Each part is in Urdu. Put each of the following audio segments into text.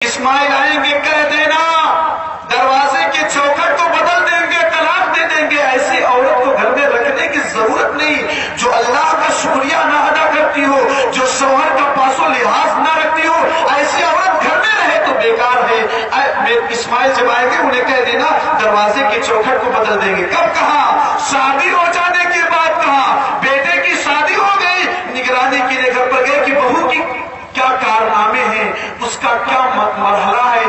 اسماعیل آئیں گے کہہ دینا دروازے کے چوکھٹ کو بدل دیں گے، طلاق دے دیں گے. ایسی عورت کو گھر میں رکھنے کی ضرورت نہیں جو اللہ کا شکریہ نہ ادا کرتی ہو، جو شوہر کا پاس و لحاظ نہ رکھتی ہو. ایسی عورت گھر میں رہے تو بیکار ہے. اسماعیل جب آئیں گے انہیں کہہ دینا دروازے کے چوکھٹ کو بدل دیں گے. کب کہا؟ شادی ہو جانے کے بعد کہا. بیٹے کی شادی ہو گئی، نگرانی کے لیے گھر پر گئے کہ بہو کی کیا کارنامے ہیں، اس کا کیا مرحلہ ہے،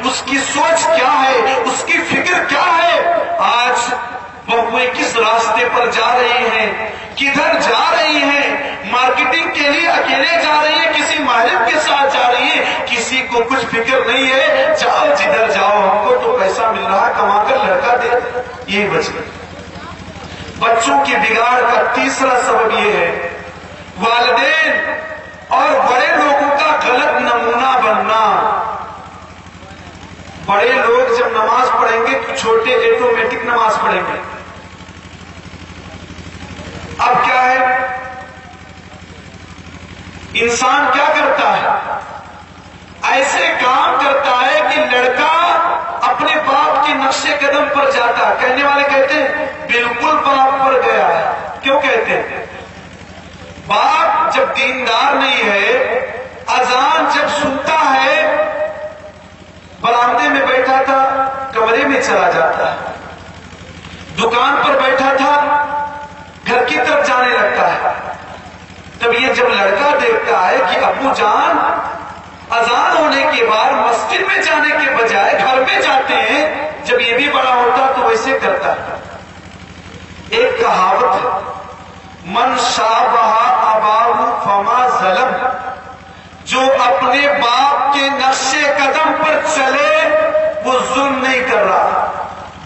اس کی سوچ کیا ہے، اس کی فکر کیا ہے. آج بہویں کس راستے پر جا رہی ہیں، کدھر جا رہی ہیں؟ مارکیٹنگ کے لیے اکیلے جا رہی ہیں، کسی محرم کے ساتھ جا رہی ہیں، کسی کو کچھ فکر نہیں ہے. جاؤ جدھر جاؤ، ہم کو تو پیسہ مل رہا کما کر لڑکا دے. یہ بچوں کی بگاڑ کا تیسرا سبب یہ ہے والدین اور بڑے لوگوں کا غلط نمونہ بننا. بڑے لوگ جب نماز پڑھیں گے تو چھوٹے آٹومیٹک نماز پڑھیں گے. اب کیا ہے، انسان کیا کرتا ہے؟ ایسے کام کرتا ہے کہ لڑکا اپنے باپ کے نقش قدم پر جاتا ہے. کہنے والے کہتے ہیں بالکل برابر گیا ہے. کیوں کہتے ہیں؟ باپ جب دیندار نہیں ہے، اذان جب سنتا ہے، برآمدے میں بیٹھا تھا کمرے میں چلا جاتا ہے، دکان پر بیٹھا تھا گھر کی طرف جانے لگتا ہے. تب یہ جب لڑکا دیکھتا ہے کہ ابو جان اذان ہونے کے بعد مسجد میں جانے کے بجائے گھر میں جاتے ہیں، جب یہ بھی بڑا ہوتا تو ویسے کرتا. ایک کہاوت ہے، من شابہ اباہ فما ظلم. جو اپنے باپ کے نقش قدم پر چلے وہ ظلم نہیں کر رہا.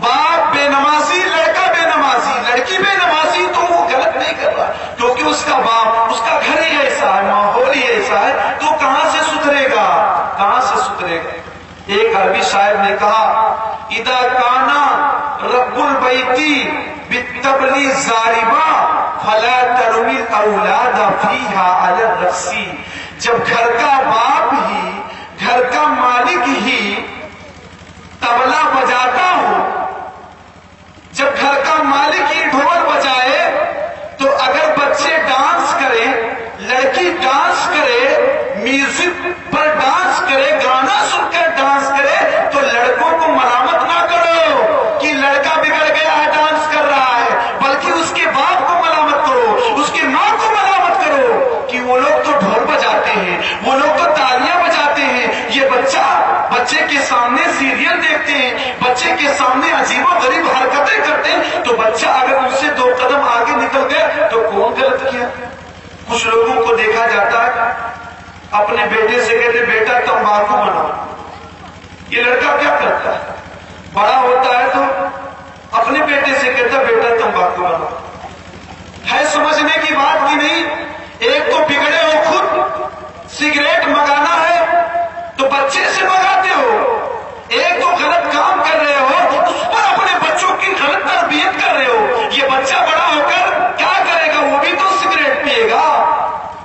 باپ بے نمازی، لڑکا بے نمازی، لڑکی بے نمازی، تو وہ غلط نہیں کر رہا کیونکہ اس کا باپ، اس کا گھر ہی ایسا ہے، ماحول ہی ایسا ہے. تو کہاں سے سدھرے گا؟ کہاں سے سدھرے گا؟ ایک عربی شاعر نے کہا اذا کانا رب البیتی بالتبلی ضاربا فلا ترمی الاولاد فیہا علی الرقص. جب گھر کا باپ ہی، گھر کا مالک ہی تبلا بجاتا ہو، جب گھر کا مالک ہی ڈھول بجائے، تو اگر بچے ڈانس کریں، لڑکی ڈانس کرے، میوزک پر ڈانس کرے، گانا سن کر ڈانس کرے، تو لڑکوں کو ملامت نہ کرو کہ لڑکا بگڑ گیا ہے ڈانس کر رہا ہے، بلکہ اس کے باپ کو ملامت کرو، اس کی ماں کو ملامت کرو کہ وہ لوگ تو ڈھول بجاتے ہیں، وہ لوگ تو تالیاں بجاتے ہیں. یہ بچے کے سامنے سیریل دیکھتے ہیں، بچے کے سامنے عجیب و غریب حرکتیں کرتے ہیں، تو بچہ اگر ان سے 2 قدم آگے نکل گیا تو کون غلط کیا؟ کچھ لوگوں کو دیکھا جاتا ہے اپنے بیٹے سے کہتے بیٹا تمباکو بناؤ. یہ لڑکا کیا کرتا ہے؟ بڑا ہوتا ہے تو اپنے بیٹے سے کہتا بیٹا تمباکو بناؤ. ہے سمجھنے کی بات کی نہیں. ایک تو بگڑے ہو خود، سگریٹ منگانا ہے تو بچے سے منگاتے ہو، ایک تو غلط کام کر رہے ہو، اس پر اپنے بچوں کی غلط تربیت کر رہے ہو. یہ بچہ بڑا ہو کر کیا کرے گا؟ وہ بھی تو سگریٹ پیے گا.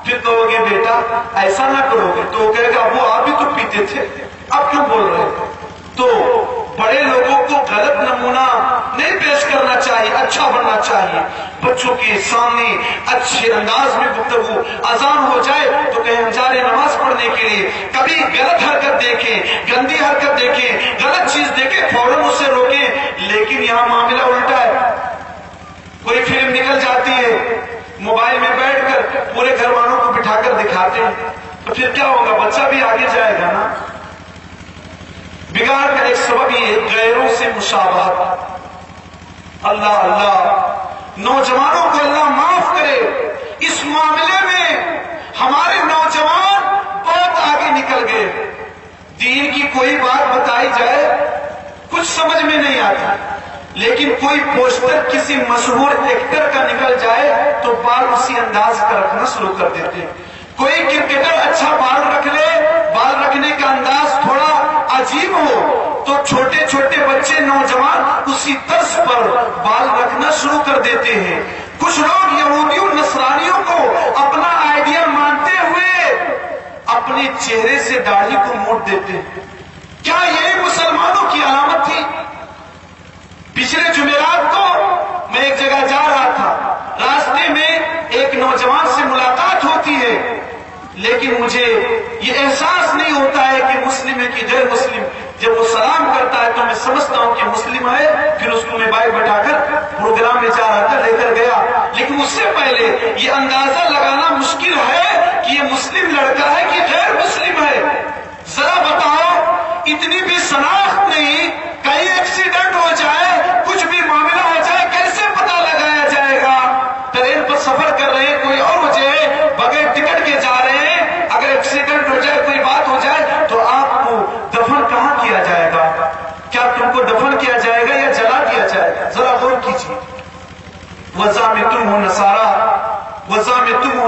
پھر کہو گے بیٹا ایسا نہ کرو گے، تو وہ کہے گا وہ آپ بھی تو پیتے تھے، اب کیوں بول رہے ہو؟ تو بڑے لوگوں کو غلط نمونہ نہیں پیش کرنا چاہیے، اچھا بننا چاہیے. بچوں کے سامنے اچھے انداز میں گفتگو. اذان ہو جائے تو کہیں ہم جا رہے نماز پڑھنے کے لیے، کبھی غلط حرکت دیکھیں، گندی حرکت دیکھیں، غلط چیز دیکھیں، فوراً اسے روکیں. لیکن یہاں معاملہ الٹا ہے. کوئی فلم نکل جاتی ہے، موبائل میں بیٹھ کر پورے گھر والوں کو بٹھا کر دکھاتے ہیں، تو پھر کیا ہوگا؟ بچہ بھی آگے جائے گا نا. بگاڑ کا ایک سبب یہ غیروں سے مشابہت. اللہ اللہ نوجوانوں کو اللہ معاف کرے. اس معاملے میں ہمارے نوجوان بہت آگے نکل گئے. دین کی کوئی بات بتائی جائے کچھ سمجھ میں نہیں آتا، لیکن کوئی پوسٹر کسی مشہور ایکٹر کا نکل جائے تو بال اسی انداز کا رکھنا شروع کر دیتے ہیں. کوئی کرکٹر اچھا بال رکھ لے، بال رکھنے کا انداز تھوڑا عجیب ہو تو چھوٹے چھوٹے بچے نوجوان اسی طرز پر بال رکھنا شروع کر دیتے ہیں. کچھ لوگ یہودیوں نصرانیوں کو اپنا آئیڈیا مانتے ہوئے اپنے چہرے سے داڑھی کو موڑ دیتے ہیں. کیا یہی مسلمانوں کی علامت تھی؟ پچھلے جمعرات کو میں ایک جگہ جا رہا تھا، راستے میں ایک نوجوان سے ملاقات ہوتی ہے، لیکن مجھے یہ احساس نہیں ہوتا ہے کہ مسلم ہے کہ غیر مسلم۔ جب وہ سلام کرتا ہے تو میں سمجھتا ہوں کہ مسلم ہے، پھر اس کو میں بائک بٹھا کر پروگرام میں جا رہا تھا لے کر گیا، لیکن اس سے پہلے یہ اندازہ لگانا مشکل ہے کہ یہ مسلم لڑکا ہے کہ غیر مسلم ہے۔ ذرا بتاؤ، اتنی بھی شناخت نہیں، کہیں ایکسیڈنٹ ہو جائے، کچھ بھی معاملہ ہو جائے، کیسے پتہ لگایا جائے گا؟ ٹرین پر سفر کر رہے ہیں، کوئی اور وجہ ہے، بغیر ٹکٹ کے جا رہے ہیں، اگر ایکسیڈنٹ ہو جائے، کوئی بات ہو جائے تو آپ کو دفن کہاں کیا جائے گا؟ کیا تم کو دفن کیا جائے گا یا جلا دیا جائے گا؟ ذرا غور کیجیے۔ وَإِذَا مِتُمْ هُ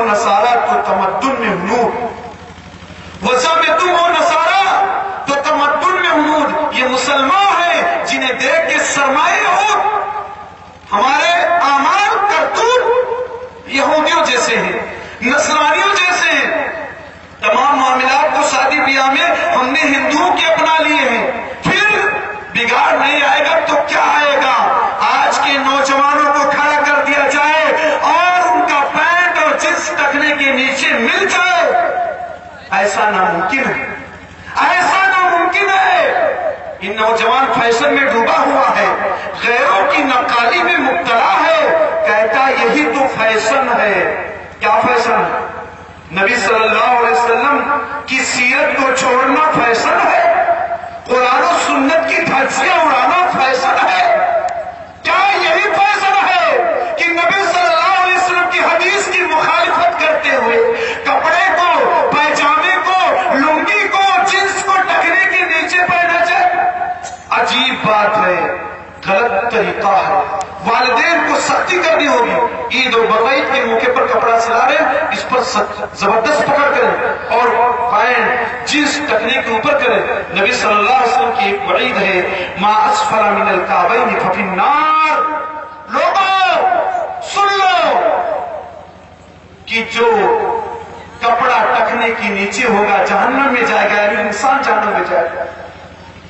نَصَارَىٰ تو تمدن میں ہنود، وَإِذَا مِتُمْ هُ نَصَارَىٰ تو تمدن میں ہنود۔ یہ مسلمان ہیں جنہیں دیکھ کے سرمایہ ہو، ہمارے اعمال کرتوت یہودیوں جیسے ہیں، نصرانیوں جیسے ہیں۔ تمام معاملات کو شادی بیاہ میں ہم نے ہندوؤں کے اپنا لیے ہیں، پھر بگاڑ نہیں آئے گا تو کیا آئے گا؟ آج کے نوجوانوں کو کھڑا کر دیا جائے اور ان کا پینٹ اور جنس ٹکنے کے نیچے مل جائے، ایسا ناممکن ہے، ایسا ناممکن ہے۔ یہ نوجوان فیشن میں ڈوبا ہوا ہے، غیروں کی نقالی میں مبتلا ہے، کہتا یہی تو فیشن ہے۔ کیا فیشن ہے؟ نبی صلی اللہ علیہ وسلم کی سیرت کو چھوڑنا فیشن ہے؟ قرآن و سنت کی دھجیاں اڑانا فیشن ہے؟ کیا یہی فیشن ہے کہ نبی صلی اللہ علیہ وسلم کی حدیث کی مخالفت کرتے ہوئے کپڑے کو، پیجامے کو، لنگی کو، جنس کو ٹکنے کے نیچے پہنا جائے؟ عجیب بات ہے، غلط طریقہ ہے۔ والدین کو سختی کرنی ہوگی، عید و بقرعید کے موقع پر کپڑا سلا رہے اس پر زبردست پکڑ کریں اور پینٹ جنس ٹکنے کے اوپر کریں۔ نبی صلی اللہ علیہ وسلم کی ایک وعید ہے، ما اسفل من الکعبین ففی النار۔ لوگوں سن لو کہ جو کپڑا ٹکنے کے نیچے ہوگا جہنم میں جائے گا، یعنی انسان جہنم میں جائے گا۔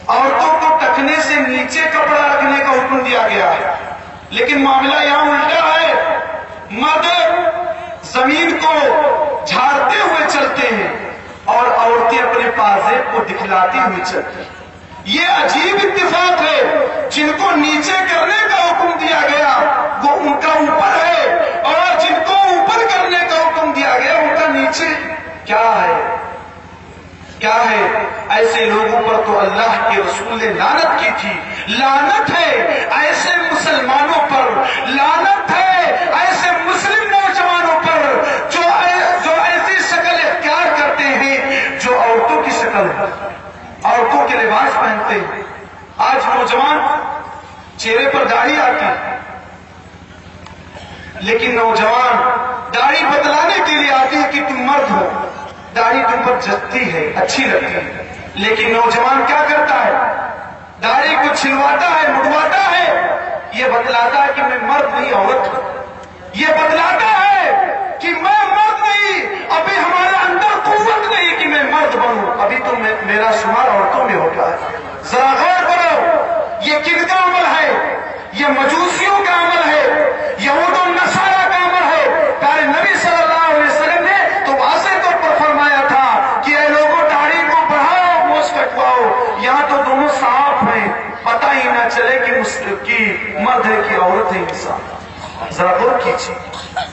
عورتوں کو ٹکنے سے نیچے کپڑا رکھنے کا حکم دیا گیا ہے، لیکن معاملہ یہاں الٹا ہے، مرد زمین کو جھاڑتے ہوئے چلتے ہیں اور عورتیں اپنے پازیب کو دکھلاتی ہوئی چلتی ہیں۔ یہ عجیب اتفاق ہے، جن کو نیچے کرنے کا حکم دیا گیا وہ ان کا اوپر ہے، اور جن کو اوپر کرنے کا حکم دیا گیا ان کا نیچے۔ کیا ہے؟ کیا ہے؟ ایسے لوگوں پر تو اللہ کے رسول نے لعنت کی تھی۔ لعنت ہے ایسے مسلمانوں پر، لعنت ہے ایسے مسلم نوجوانوں پر جو ایسی شکل اختیار کرتے ہیں جو عورتوں کی شکل ہے، عورتوں کے لباس پہنتے ہیں۔ آج نوجوان چہرے پر داڑھی آتی ہے، لیکن نوجوان داڑھی بتلانے کے لیے آتی ہے کہ تم مرد ہو، داڑھی تم پر جچتی ہے، اچھی لگتی ہے، لیکن نوجوان کیا کرتا ہے؟ داڑھی کو چھلواتا ہے، مڑواتا ہے، یہ بتلاتا ہے کہ میں مرد نہیں عورت ہوں، یہ بتلاتا ہے کہ میں مرد نہیں، ابھی ہمارے اندر قوت نہیں کہ میں مرد بنوں، ابھی تو میرا شمار عورتوں میں ہوتا ہے۔ ذرا غور کرو، یہ کن کا عمل ہے؟ یہ مجوسیوں کا عمل ہے، یہود و نصارہ کا عمل ہے۔ پیارے نبی صلی اللہ علیہ وسلم نے تو واضح طور پر فرمایا تھا کہ اے لوگوں داڑھی کو بڑھاؤ، موچھ کٹواؤ، یہاں تو دونوں صاف ہیں، پتہ ہی نہ چلے کہ مرد ہے کہ عورت ہے انسان۔ ذرا غور کیجیے،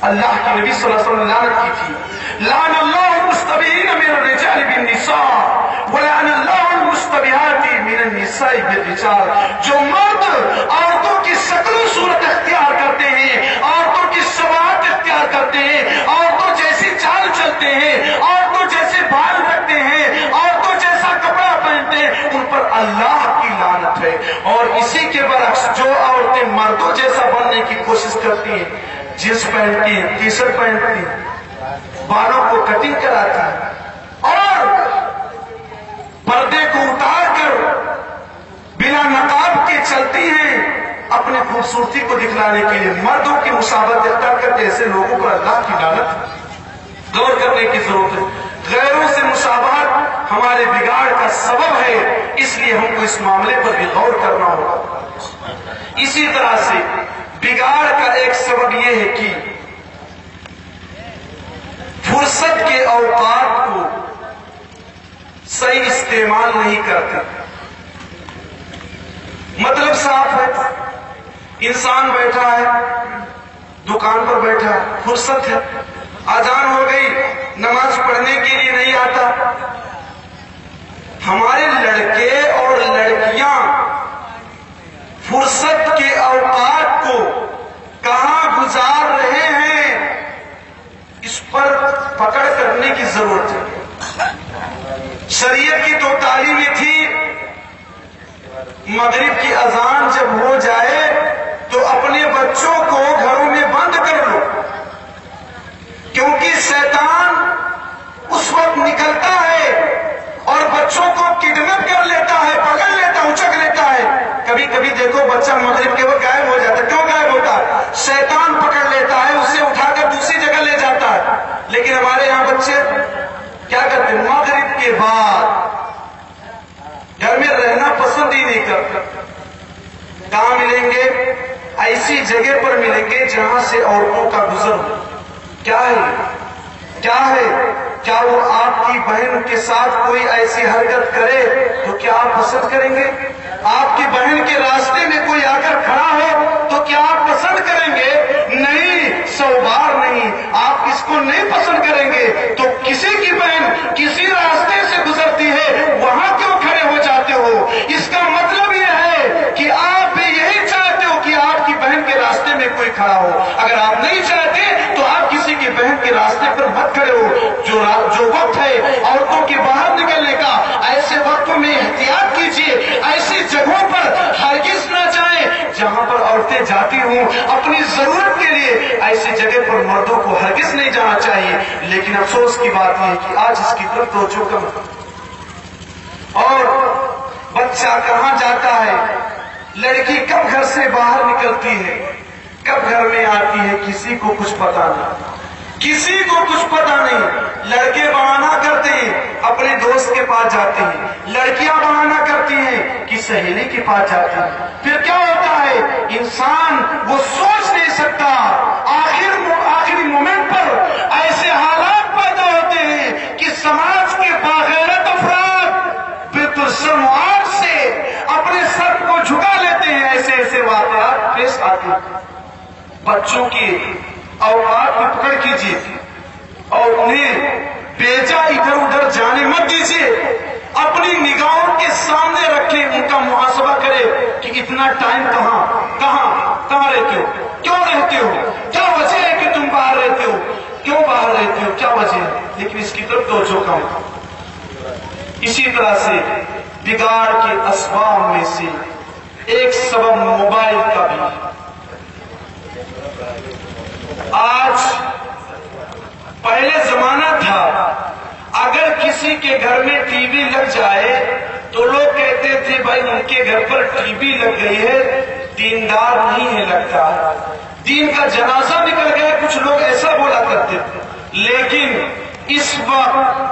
اللہ کے نبی صلی اللہ علیہ وسلم نے لعنت کی تھی، لعن اللہ المستبیین من الرجال بالنساء ولعن اللہ المستبیات من النساء بالرجال۔ جو مرد عورتوں کی شکل و صورت اختیار کرتے ہیں، عورتوں کی شباہت اختیار کرتے ہیں، عورتوں جیسی چال چلتے ہیں، عورتوں جیسے بال رکھتے ہیں، عورتوں جیسا کپڑا پہنتے ہیں، ان پر اللہ کی لعنت ہے۔ اور اسی کے برعکس جو عورتیں مردوں جیسا بننے کی کوشش کرتی ہیں، جینس پہنتی ہیں، ٹی شرٹ پہنتی ہیں، بالوں کو کٹنگ کراتی ہیں اور پردے کو اتار کر بنا نقاب کے چلتی ہیں اپنی خوبصورتی کو دکھلانے کے لیے، مردوں کی مشابہت اختیار کرتے ایسے لوگوں پر اللہ کی لعنت۔ غور کرنے کی ضرورت ہے، غیروں سے مشابہت ہمارے بگاڑ کا سبب ہے، اس لیے اس معاملے پر بھی غور کرنا ہوگا۔ اسی طرح سے بگاڑ کا ایک سبب یہ ہے کہ فرصت کے اوقات کو صحیح استعمال نہیں کرتے۔ مطلب صاف ہے، انسان بیٹھا ہے، دکان پر بیٹھا ہے، فرصت ہے، اذان ہو گئی، نماز پڑھنے کے لیے نہیں آتا۔ ہمارے لڑکے اور لڑکیاں فرصت کے اوقات کو کہاں گزار رہے ہیں، اس پر پکڑ کرنے کی ضرورت ہے۔ شریعت کی تو تعلیمیں تھی، مغرب کی اذان جب ہو جائے تو اپنے بچوں کو گھروں میں بند کر لو، کیونکہ شیطان اس وقت نکلتا ہے اور بچوں کو کڈنیپ کر لیتا ہے، پکڑ لیتا ہے، اچک لیتا ہے۔ کبھی کبھی دیکھو بچہ مغرب کے وقت غائب ہو جاتا ہے۔ کیوں غائب ہوتا ہے؟ شیطان پکڑ لیتا ہے، اسے اٹھا کر دوسری جگہ لے جاتا ہے۔ لیکن ہمارے یہاں بچے کیا کرتے ہیں؟ مغرب کے بعد گھر میں رہنا پسند ہی نہیں کرتے۔ کہاں ملیں گے؟ ایسی جگہ پر ملیں گے جہاں سے عورتوں کا گزر ہو۔ کیا ہے؟ کیا وہ آپ کی بہن کے ساتھ کوئی ایسی حرکت کرے تو کیا آپ پسند کریں گے؟ آپ کی بہن کے راستے میں کوئی آ کر کھڑا ہو تو کیا آپ پسند کریں گے؟ نہیں، 100 بار نہیں۔ آپ اس کو نہیں پسند کریں گے تو کسی کی بہن کسی راستے سے گزرتی ہے، وہاں کیوں کھڑے ہو جاتے ہو؟ اس کا مطلب یہ ہے کہ آپ بھی یہی چاہتے ہو کہ آپ کی بہن کے راستے میں کوئی کھڑا ہو۔ اگر آپ نہیں چاہتے تو آپ کسی کی بہن کے راستے پر مت کھڑے ہو۔ جو وقت ہے عورتوں کے باہر نکلنے کا، ایسے وقتوں میں احتیاط کیجیے، ایسی جگہوں پر ہرگز نہ جائیں جہاں پر عورتیں جاتی ہوں اپنی ضرورت کے لیے۔ ایسی جگہ پر مردوں کو ہرگز نہیں جانا چاہیے۔ لیکن افسوس کی بات ہے کہ آج اس کی طرف توجہ کم ہے۔ اور بچہ کہاں جاتا ہے، لڑکی کب گھر سے باہر نکلتی ہے، کب گھر میں آتی ہے، کسی کو کچھ پتا نہیں، کسی کو کچھ پتا نہیں۔ لڑکے بہانہ کرتے ہیں، اپنے دوست کے پاس جاتے ہیں، لڑکیاں بہانہ کرتی ہیں کہ سہیلی کے پاس جاتی ہیں۔ پھر کیا ہوتا ہے؟ انسان وہ سوچ نہیں سکتا، آخری مومنٹ پر ایسے حالات پیدا ہوتے ہیں کہ سماج کے باغیرت افراد بالکل سماج سے اپنے سر کو جھکا لیتے ہیں۔ ایسے واقعات پیش آتے ہیں۔ بچوں کی اوقات کو پکڑ کیجیے اور انہیں بیجا ادھر ادھر جانے مت دیجیے۔ اپنی نگاہوں کے سامنے رکھیں، ان کا محاسبہ کرے کہ اتنا ٹائم کہاں رہتے ہو، کیوں رہتے ہو، کیا وجہ ہے کہ تم باہر رہتے ہو، کیوں باہر رہتے ہو، کیا وجہ ہے۔ لیکن اس کی طرف توجہ کم۔ اسی طرح سے بگاڑ کے اسباب میں سے ایک سبب موبائل کا بھی۔ آج پہلے زمانہ تھا، اگر کسی کے گھر میں ٹی وی لگ جائے تو لوگ کہتے تھے بھائی ان کے گھر پر ٹی وی لگ گئی ہے، دیندار نہیں ہے لگتا، دین کا جنازہ نکل گیا، کچھ لوگ ایسا بولا کرتے تھے۔ لیکن اس وقت